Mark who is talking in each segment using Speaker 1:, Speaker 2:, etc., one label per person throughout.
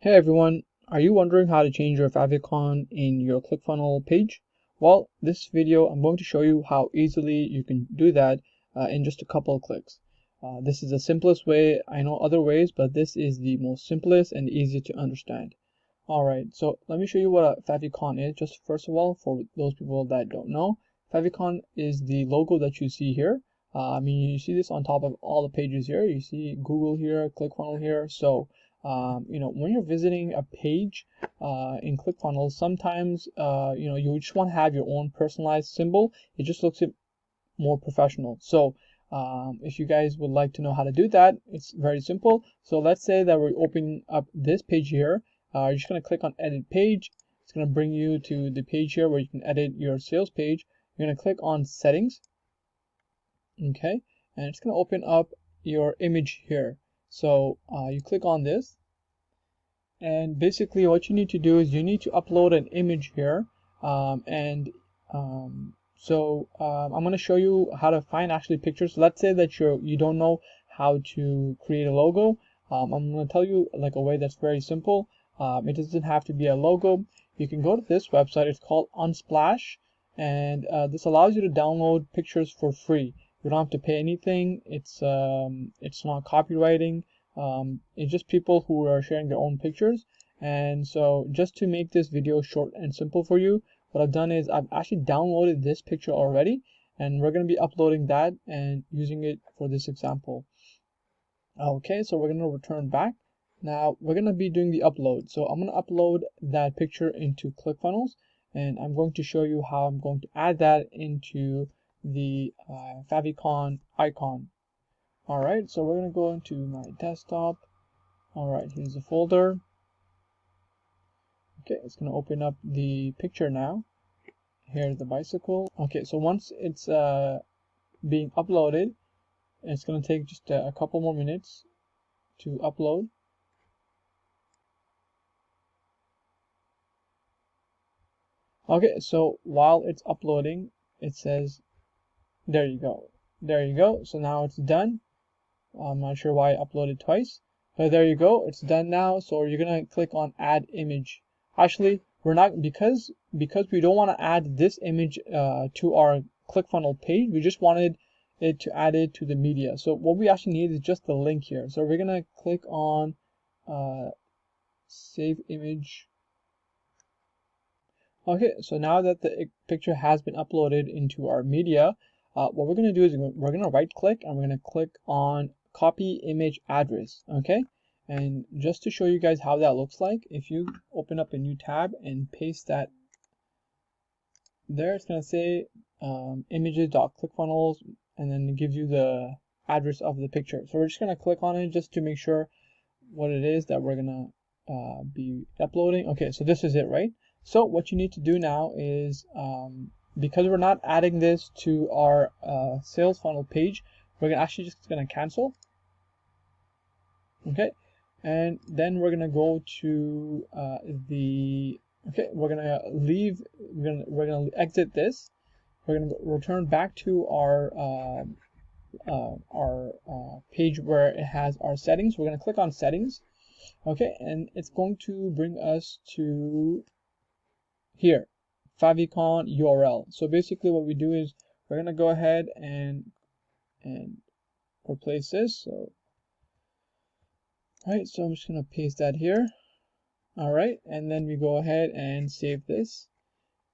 Speaker 1: Hey everyone, are you wondering how to change your favicon in your ClickFunnels page? Well, this video I'm going to show you how easily you can do that in just a couple of clicks. This is the simplest way. I know other ways, but this is the most simplest and easiest to understand. Alright, so let me show you what a favicon is. Just first of all, for those people that don't know, favicon is the logo that you see here. You see this on top of all the pages here. You see Google here, ClickFunnels here. So when you're visiting a page in ClickFunnels, sometimes you just want to have your own personalized symbol. It just looks more professional. So if you guys would like to know how to do that, it's very simple. So let's say that we're opening up this page here. You're just going to click on edit page. It's going to bring you to the page here where you can edit your sales page. You're going to click on settings. Okay, and it's going to open up your image here. So you click on this, and basically what you need to do is you need to upload an image here. I'm going to show you how to find actually pictures. Let's say that you don't know how to create a logo. I'm going to tell you like a way that's very simple. It doesn't have to be a logo. You can go to this website. It's called Unsplash, and this allows you to download pictures for free. You don't have to pay anything. It's not copywriting. It's just people who are sharing their own pictures. And so just to make this video short and simple for you, what I've done is I've actually downloaded this picture already, and we're going to be uploading that and using it for this example. Okay, so we're going to return back. Now we're going to be doing the upload. So I'm going to upload that picture into ClickFunnels, and I'm going to show you how I'm going to add that into the favicon icon. Alright, so we're going to go into my desktop. Alright, here's the folder. Okay, it's going to open up the picture now. Here's the bicycle. Okay, so once it's being uploaded, it's going to take just a couple more minutes to upload. Okay, so while it's uploading, it says, there you go. There you go. So now it's done. I'm not sure why I uploaded twice, but there you go. It's done now. So you're going to click on add image. Actually, we're not, because we don't want to add this image to our ClickFunnels page. We just wanted it to add it to the media. So what we actually need is just the link here. So we're going to click on save image. Okay, so now that the picture has been uploaded into our media, what we're going to do is we're going to right click and we're going to click on copy image address. Okay, and just to show you guys how that looks like, if you open up a new tab and paste that there, it's going to say images.clickfunnels, and then it gives you the address of the picture. So we're just going to click on it just to make sure what it is that we're going to be uploading. Okay, so this is it, right? So what you need to do now is, because we're not adding this to our sales funnel page, we're actually just going to cancel. Okay, and then we're going to go to we're going to leave, we're going to exit this. We're going to return back to our page where it has our settings. We're going to click on settings. Okay, and it's going to bring us to here, favicon URL. So basically what we do is we're going to go ahead and replace this. So alright, so I'm just going to paste that here. Alright, and then we go ahead and save this,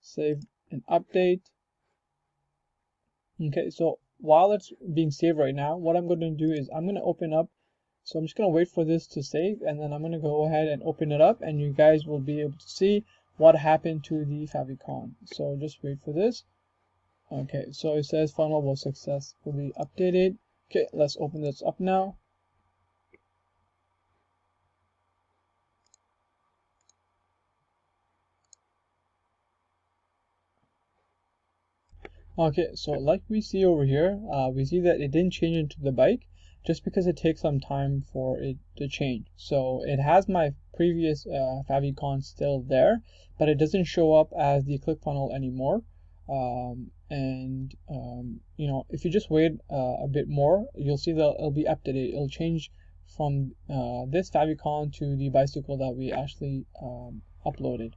Speaker 1: save and update. Okay, so while it's being saved right now, what I'm going to do is I'm going to open up. So I'm just going to wait for this to save, and then I'm going to go ahead and open it up, and you guys will be able to see what happened to the favicon. So just wait for this. Okay, so it says funnel was successfully updated. Okay, let's open this up now. Okay, so like we see over here, we see that it didn't change into the bike just because it takes some time for it to change. So it has my previous favicon still there, but it doesn't show up as the ClickFunnels anymore. If you just wait a bit more, you'll see that it'll be updated. It'll change from this favicon to the bicycle that we actually uploaded.